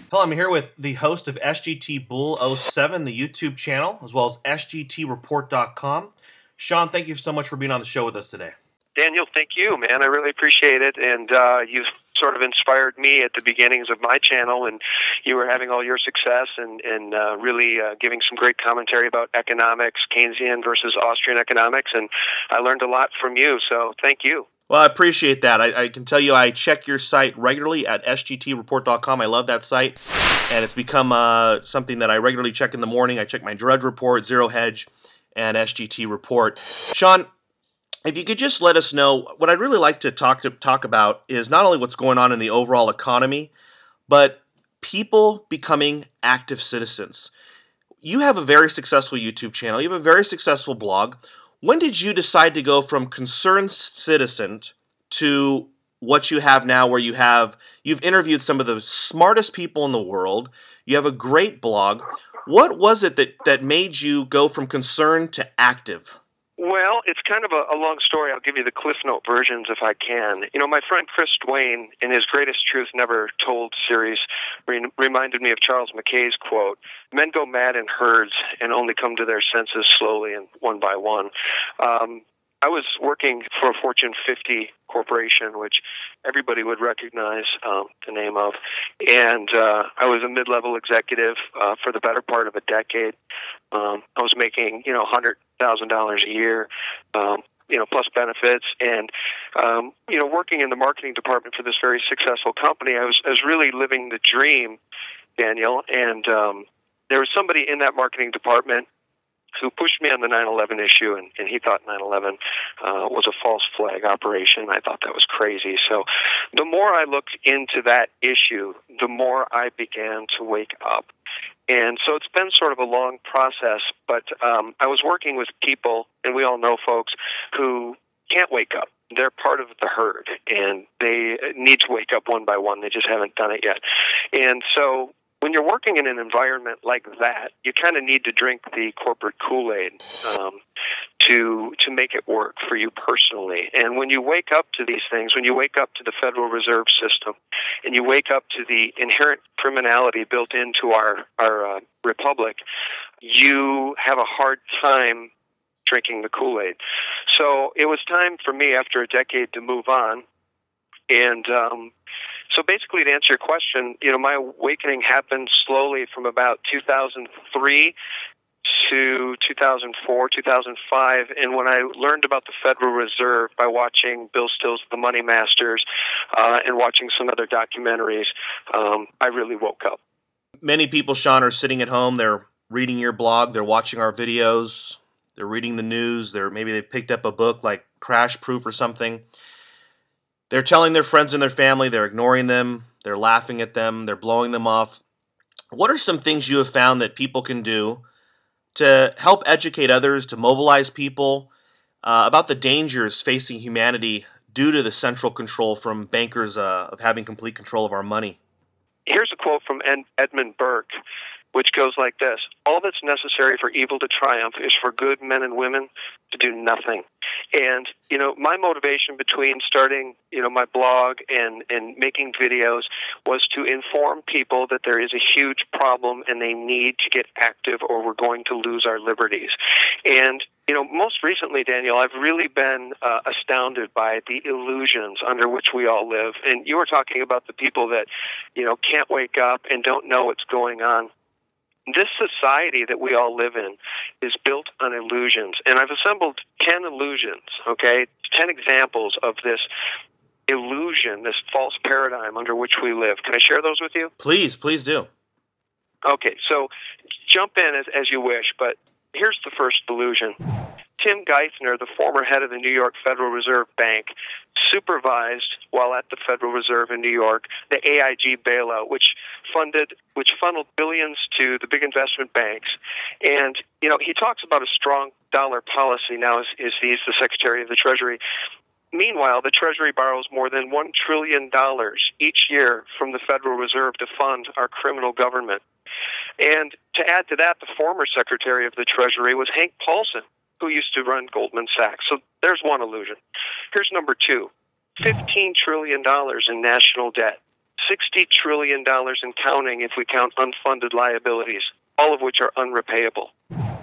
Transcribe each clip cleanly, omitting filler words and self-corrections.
Hello, I'm here with the host of SGTbull07, the YouTube channel, as well as SGTreport.com. Sean, thank you so much for being on the show with us today. Daniel, thank you, man. I really appreciate it. And you've sort of inspired me at the beginnings of my channel, and you were having all your success and really giving some great commentary about economics, Keynesian versus Austrian economics, and I learned a lot from you, so thank you. Well, I appreciate that. I can tell you I check your site regularly at SGTreport.com. I love that site, and it's become something that I regularly check in the morning. I check my Drudge Report, Zero Hedge, and SGT Report. Sean, if you could just let us know, what I'd really like to talk about is not only what's going on in the overall economy, but people becoming active citizens. You have a very successful YouTube channel. You have a very successful blog. When did you decide to go from concerned citizen to what you have now, where you've interviewed some of the smartest people in the world, you have a great blog. What was it that made you go from concerned to active? Well, it's kind of a long story. I'll give you the Cliff Note versions if I can. You know, my friend Chris Duane, in his Greatest Truth Never Told series, reminded me of Charles Mackay's quote, "Men go mad in herds and only come to their senses slowly and one by one." I was working for a Fortune 50 corporation, which everybody would recognize the name of, and I was a mid-level executive for the better part of a decade. I was making, $100,000 a year, plus benefits, and working in the marketing department for this very successful company. I was really living the dream, Daniel, and there was somebody in that marketing department who pushed me on the 9/11 issue, and he thought 9/11 was a false flag operation. I thought that was crazy. So the more I looked into that issue, the more I began to wake up. And so it's been sort of a long process, but I was working with people, and we all know folks, who can't wake up. They're part of the herd, and they need to wake up one by one. They just haven't done it yet. And so when you're working in an environment like that, you kind of need to drink the corporate Kool-Aid to make it work for you personally. And when you wake up to these things, when you wake up to the Federal Reserve System, and you wake up to the inherent criminality built into our republic, you have a hard time drinking the Kool-Aid. So it was time for me, after a decade, to move on. And so basically, to answer your question, my awakening happened slowly from about 2003 to 2004, 2005, and when I learned about the Federal Reserve by watching Bill Still's The Money Masters and watching some other documentaries, I really woke up. Many people, Sean, are sitting at home. They're reading your blog. They're watching our videos. They're reading the news. Maybe they picked up a book like Crash Proof or something. They're telling their friends and their family, they're ignoring them, they're laughing at them, they're blowing them off. What are some things you have found that people can do to help educate others, to mobilize people about the dangers facing humanity due to the central control from bankers of having complete control of our money? Here's a quote from Edmund Burke, which goes like this: "All that's necessary for evil to triumph is for good men and women to do nothing." And, my motivation between starting, my blog and making videos was to inform people that there is a huge problem and they need to get active or we're going to lose our liberties. And, most recently, Daniel, I've really been astounded by the illusions under which we all live. And you were talking about the people that, can't wake up and don't know what's going on. This society that we all live in is built on illusions, and I've assembled 10 illusions, 10 examples of this illusion, this false paradigm under which we live. Can I share those with you? Please do. Okay, so jump in as you wish, but here's the first illusion. Tim Geithner, the former head of the New York Federal Reserve Bank, supervised, while at the Federal Reserve in New York, the AIG bailout, which funneled billions to the big investment banks. And, he talks about a strong dollar policy now as he's the Secretary of the Treasury. Meanwhile, the Treasury borrows more than $1 trillion each year from the Federal Reserve to fund our criminal government. And to add to that, the former Secretary of the Treasury was Hank Paulson, who used to run Goldman Sachs. So there's one illusion. Here's number two. $15 trillion in national debt. $60 trillion and counting if we count unfunded liabilities, all of which are unrepayable.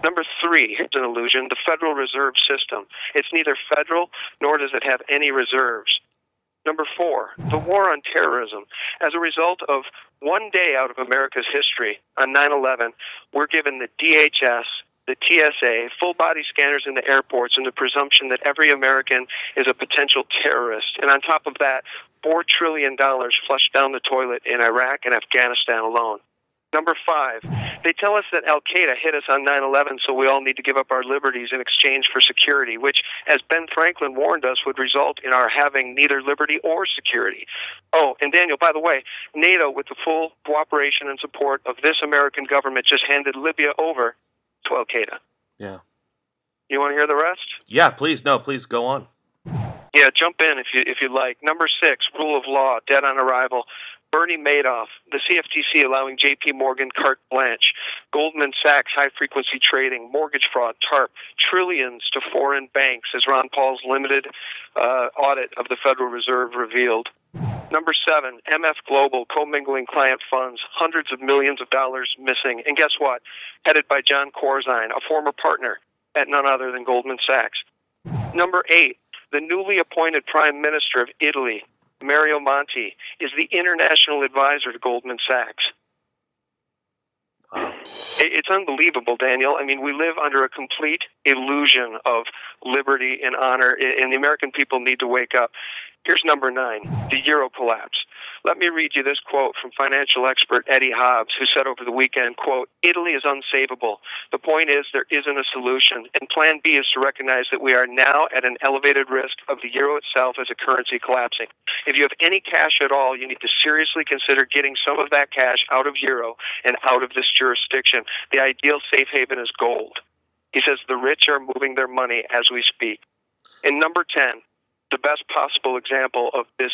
Number 3, here's an illusion, the Federal Reserve System. It's neither federal nor does it have any reserves. Number 4, the war on terrorism. As a result of one day out of America's history, on 9/11, we're given the DHS, the TSA, full-body scanners in the airports, and the presumption that every American is a potential terrorist. And on top of that, $4 trillion flushed down the toilet in Iraq and Afghanistan alone. Number 5, they tell us that Al-Qaeda hit us on 9/11, so we all need to give up our liberties in exchange for security, which, as Ben Franklin warned us, would result in our having neither liberty or security. Oh, and Daniel, by the way, NATO, with the full cooperation and support of this American government, just handed Libya over to Al-Qaeda. Yeah. You want to hear the rest? Yeah, please. No, please go on. Yeah, jump in if you like. Number 6, rule of law, dead on arrival. Bernie Madoff, the CFTC allowing J.P. Morgan carte blanche, Goldman Sachs high-frequency trading, mortgage fraud, TARP, trillions to foreign banks, as Ron Paul's limited audit of the Federal Reserve revealed. Number 7, MF Global, commingling client funds, hundreds of millions of dollars missing. And guess what? Headed by John Corzine, a former partner at none other than Goldman Sachs. Number 8, the newly appointed Prime Minister of Italy, Mario Monti, is the international advisor to Goldman Sachs. Wow. It's unbelievable, Daniel. I mean, we live under a complete illusion of liberty and honor, and the American people need to wake up. Here's number 9, the euro collapse. Let me read you this quote from financial expert Eddie Hobbs, who said over the weekend, quote, "Italy is unsavable. The point is there isn't a solution, and plan B is to recognize that we are now at an elevated risk of the euro itself as a currency collapsing. If you have any cash at all, you need to seriously consider getting some of that cash out of euro and out of this jurisdiction. The ideal safe haven is gold." He says the rich are moving their money as we speak. And number 10, the best possible example of this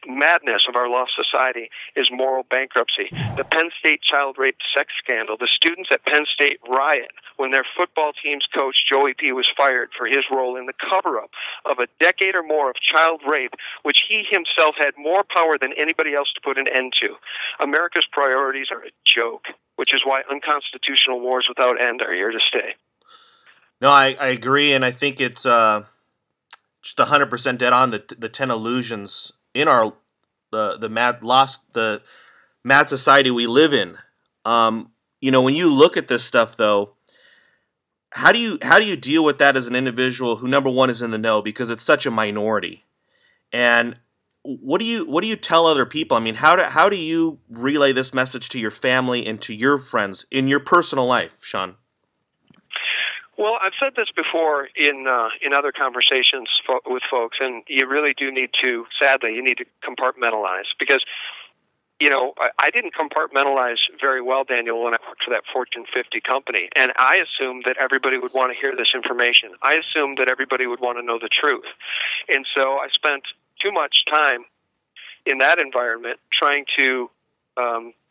madness of our lost society is moral bankruptcy. The Penn State child rape sex scandal. The students at Penn State riot when their football team's coach, Joey P., was fired for his role in the cover-up of a decade or more of child rape, which he himself had more power than anybody else to put an end to. America's priorities are a joke, which is why unconstitutional wars without end are here to stay. No, I agree, and I think it's just 100% dead on the 10 illusions in our the mad society we live in. You know, when you look at this stuff, though, how do you deal with that as an individual who, number one, is in the know, because it's such a minority, and what do you tell other people? I mean, how do you relay this message to your family and to your friends in your personal life, Sean? Well, I've said this before in other conversations with folks, and you really do need to, sadly, you need to compartmentalize, because, you know, I didn't compartmentalize very well, Daniel, when I worked for that Fortune 50 company, and I assumed that everybody would want to hear this information. I assumed that everybody would want to know the truth, and so I spent too much time in that environment trying to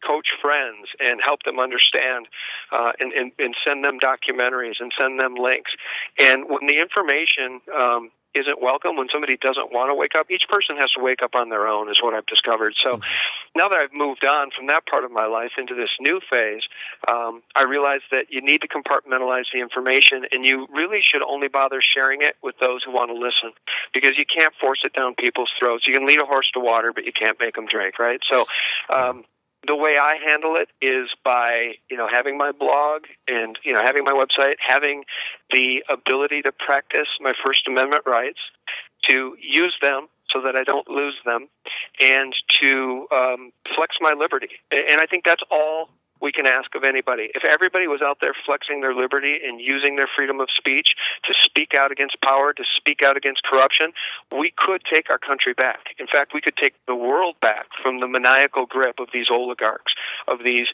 coach friends and help them understand and send them documentaries and send them links. And when the information isn't welcome, when somebody doesn't want to wake up, each person has to wake up on their own, is what I've discovered. So now that I've moved on from that part of my life into this new phase, I realize that you need to compartmentalize the information, and you really should only bother sharing it with those who want to listen, because you can't force it down people's throats. You can lead a horse to water, but you can't make them drink, right? So the way I handle it is by, you know, having my blog and, you know, having my website, having the ability to practice my First Amendment rights, to use them so that I don't lose them, and to flex my liberty. And I think that's all we can ask of anybody. If everybody was out there flexing their liberty and using their freedom of speech to speak out against power, to speak out against corruption, we could take our country back. In fact, we could take the world back from the maniacal grip of these oligarchs, of these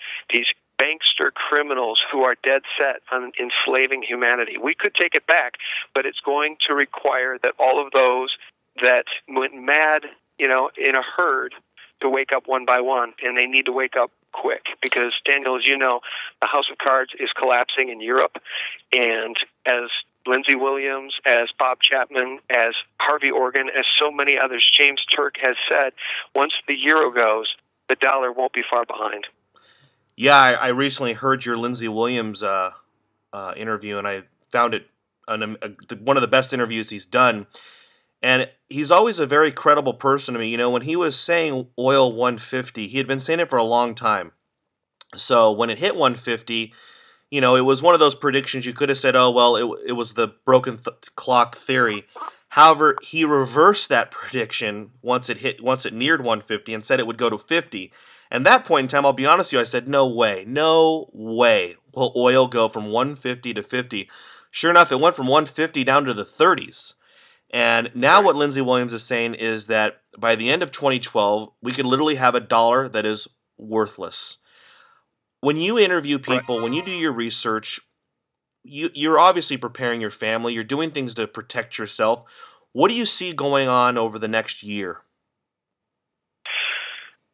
bankster criminals who are dead set on enslaving humanity. We could take it back, but it's going to require that all of those that went mad, you know, in a herd, to wake up one by one, and they need to wake up quick, because, Daniel, as you know, the House of Cards is collapsing in Europe, and as Lindsey Williams, as Bob Chapman, as Harvey Organ, as so many others. James Turk has said, once the euro goes, the dollar won't be far behind. Yeah, I recently heard your Lindsey Williams interview, and I found it one of the best interviews he's done. And he's always a very credible person to me. You know, when he was saying oil 150, he had been saying it for a long time. So when it hit 150, you know, it was one of those predictions you could have said, oh, well, it was the broken clock theory. However, he reversed that prediction once it neared 150 and said it would go to 50. And that point in time, I'll be honest with you, I said, no way will oil go from 150 to 50. Sure enough, it went from 150 down to the 30s. And now what Lindsey Williams is saying is that by the end of 2012, we could literally have a dollar that is worthless. When you interview people, when you do your research, you're obviously preparing your family. You're doing things to protect yourself. What do you see going on over the next year?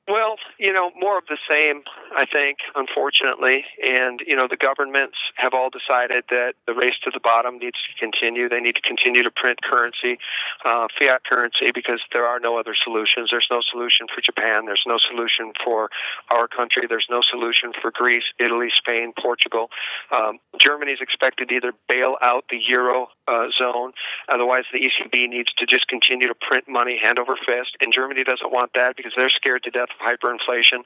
Well, you know, more of the same, I think, unfortunately. And, you know, the governments have all decided that the race to the bottom needs to continue. They need to continue to print currency, fiat currency, because there are no other solutions. There's no solution for Japan. There's no solution for our country. There's no solution for Greece, Italy, Spain, Portugal. Germany is expected to either bail out the euro zone. Otherwise, the ECB needs to just continue to print money hand over fist. And Germany doesn't want that because they're scared to death of hyperinflation,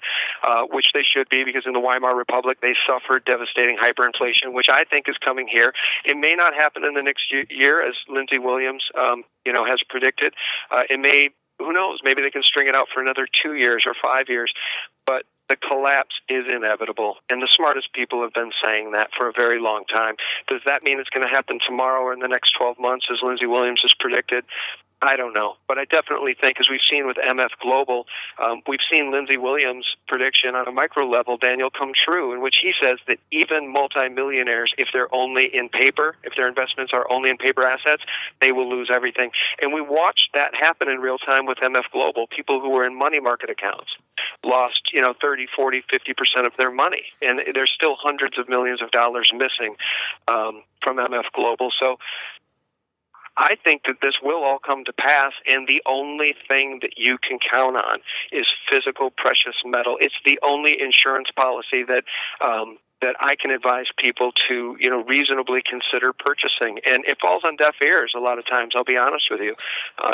which they should be, because in the Weimar Republic they suffered devastating hyperinflation, which I think is coming here. It may not happen in the next year, as Lindsey Williams, has predicted. It may. Who knows? Maybe they can string it out for another 2 years or 5 years. But the collapse is inevitable, and the smartest people have been saying that for a very long time. Does that mean it's going to happen tomorrow or in the next 12 months, as Lindsey Williams has predicted? I don't know, but I definitely think, as we've seen with MF Global, we've seen Lindsey Williams' prediction on a micro level, Daniel, come true, in which he says that even multimillionaires, if they're only in paper, if their investments are only in paper assets, they will lose everything. And we watched that happen in real time with MF Global. People who were in money market accounts lost, 30, 40, 50% of their money, and there's still hundreds of millions of dollars missing from MF Global. So I think that this will all come to pass, and the only thing that you can count on is physical precious metal. It's the only insurance policy that I can advise people to, reasonably consider purchasing. And it falls on deaf ears a lot of times, I'll be honest with you,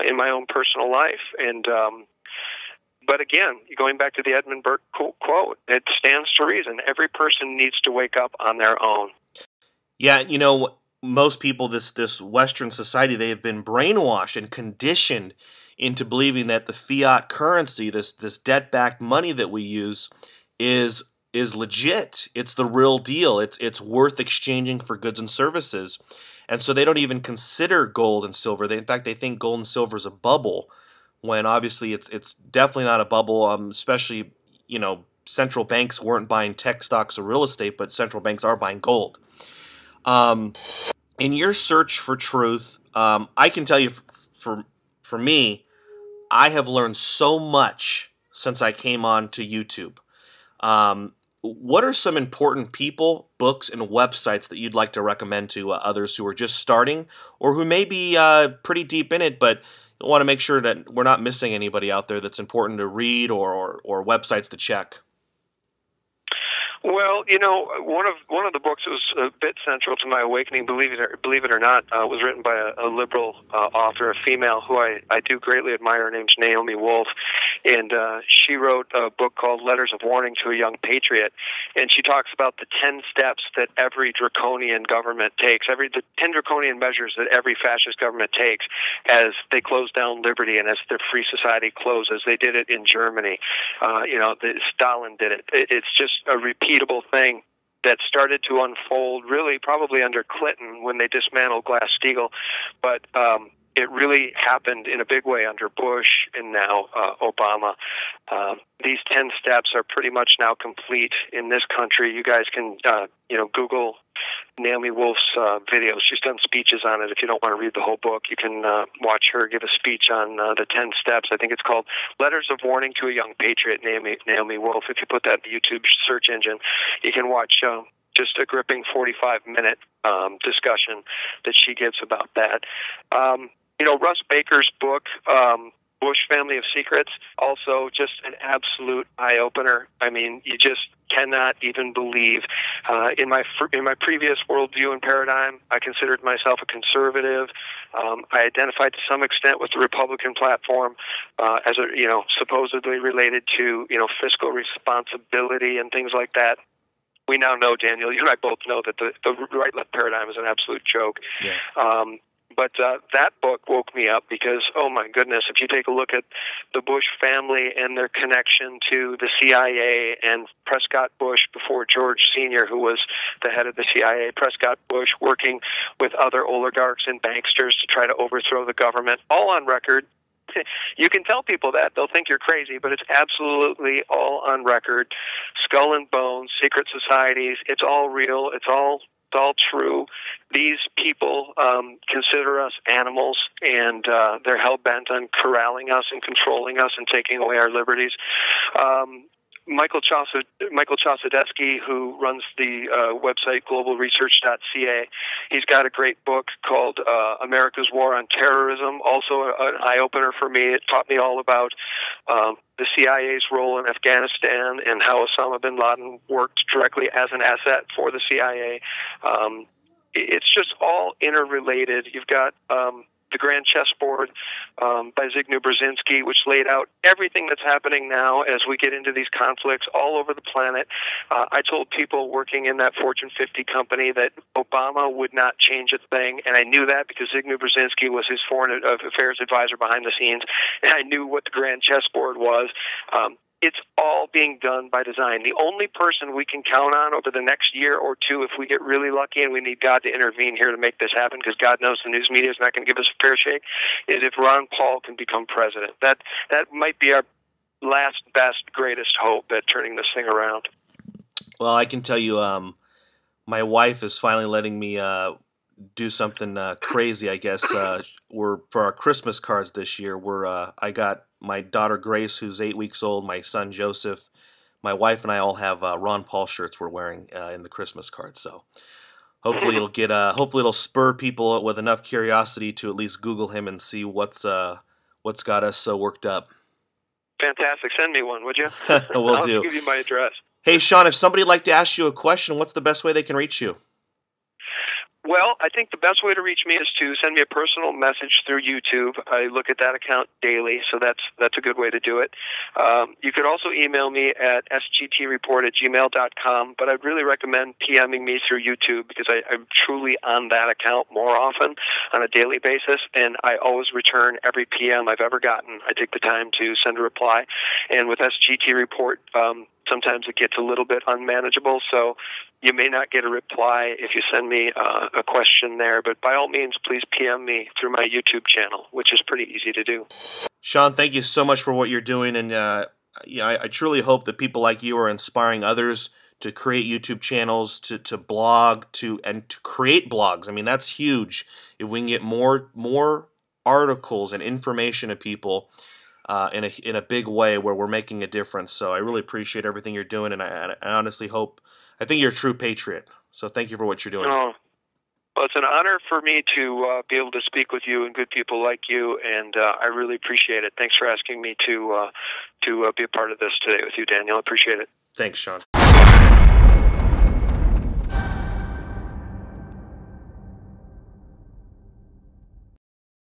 in my own personal life. And but again, going back to the Edmund Burke quote, it stands to reason. Every person needs to wake up on their own. Yeah, most people, this Western society, they have been brainwashed and conditioned into believing that the fiat currency, this debt-backed money that we use, is legit. It's the real deal. It's worth exchanging for goods and services, and so they don't even consider gold and silver. In fact, they think gold and silver is a bubble, when obviously it's definitely not a bubble. Especially, central banks weren't buying tech stocks or real estate, but central banks are buying gold. In your search for truth, I can tell you, for me, I have learned so much since I came on to YouTube. What are some important people, books, and websites that you'd like to recommend to others who are just starting, or who may be pretty deep in it, but want to make sure that we're not missing anybody out there that's important to read, or websites to check? Well, one of the books that was a bit central to my awakening, believe it or not, was written by a liberal author, a female who I do greatly admire. Her name's Naomi Wolf, and she wrote a book called Letters of Warning to a Young Patriot, and she talks about the 10 steps that every draconian government takes, the 10 draconian measures that every fascist government takes as they close down liberty and as their free society closes. They did it in Germany. Stalin did it. It's just a repeatable thing that started to unfold really probably under Clinton when they dismantled Glass-Steagall, but it really happened in a big way under Bush and now Obama. These 10 steps are pretty much now complete in this country. You guys can Google Naomi Wolf's videos. She's done speeches on it. If you don't want to read the whole book, you can watch her give a speech on the 10 steps. I think it's called Letters of Warning to a Young Patriot, Naomi Wolf. If you put that in the YouTube search engine, you can watch just a gripping 45-minute discussion that she gives about that. Russ Baker's book, Bush Family of Secrets, also just an absolute eye-opener. I mean, you just cannot even believe. In my previous worldview and paradigm, I considered myself a conservative. I identified to some extent with the Republican platform as supposedly related to fiscal responsibility and things like that. We now know, Daniel, you and I both know that the right-left paradigm is an absolute joke. Yeah. But that book woke me up because, oh my goodness, if you take a look at the Bush family and their connection to the CIA and Prescott Bush before George Sr., who was the head of the CIA, Prescott Bush working with other oligarchs and banksters to try to overthrow the government, all on record. You can tell people that. They'll think you're crazy, but it's absolutely all on record. Skull and bones, secret societies, it's all real. It's all true. These people consider us animals, and they're hell-bent on corralling us and controlling us and taking away our liberties. Michael Chossudevsky, who runs the website globalresearch.ca, he's got a great book called America's War on Terrorism, also an eye-opener for me. It taught me all about the CIA's role in Afghanistan and how Osama bin Laden worked directly as an asset for the CIA. It's just all interrelated. You've got The Grand Chessboard by Zygmunt Brzezinski, which laid out everything that's happening now as we get into these conflicts all over the planet. I told people working in that Fortune 50 company that Obama would not change a thing, and I knew that because Zygmunt Brzezinski was his foreign affairs advisor behind the scenes, and I knew what the Grand Chessboard was. It's all being done by design. The only person we can count on over the next year or two, if we get really lucky and we need God to intervene here to make this happen, because God knows the news media is not going to give us a fair shake, is if Ron Paul can become president. That might be our last, best, greatest hope at turning this thing around. Well, I can tell you, my wife is finally letting me do something crazy, I guess. For our Christmas cards this year, I got my daughter Grace, who's 8 weeks old, my son Joseph, my wife and I all have Ron Paul shirts we're wearing in the Christmas cards. So hopefully it'll spur people with enough curiosity to at least Google him and see what's got us so worked up. Fantastic. Send me one, would you? Will do. I'll give you my address. Hey, Sean, if somebody would like to ask you a question, what's the best way they can reach you? Well, I think the best way to reach me is to send me a personal message through YouTube. I look at that account daily, so that's a good way to do it. You could also email me at sgtreport@gmail.com, but I'd really recommend PMing me through YouTube because I'm truly on that account more often on a daily basis, and I always return every PM I've ever gotten. I take the time to send a reply, and with SGT Report, sometimes it gets a little bit unmanageable, so you may not get a reply if you send me a question there, but by all means, please PM me through my YouTube channel, which is pretty easy to do. Sean, thank you so much for what you're doing, and I truly hope that people like you are inspiring others to create YouTube channels, to blog, and to create blogs. I mean, that's huge. If we can get more articles and information to people in a big way where we're making a difference. So I really appreciate everything you're doing, and I honestly I think you're a true patriot. So thank you for what you're doing. Oh, well, it's an honor for me to be able to speak with you and good people like you, and I really appreciate it. Thanks for asking me to be a part of this today with you, Daniel. I appreciate it. Thanks, Sean.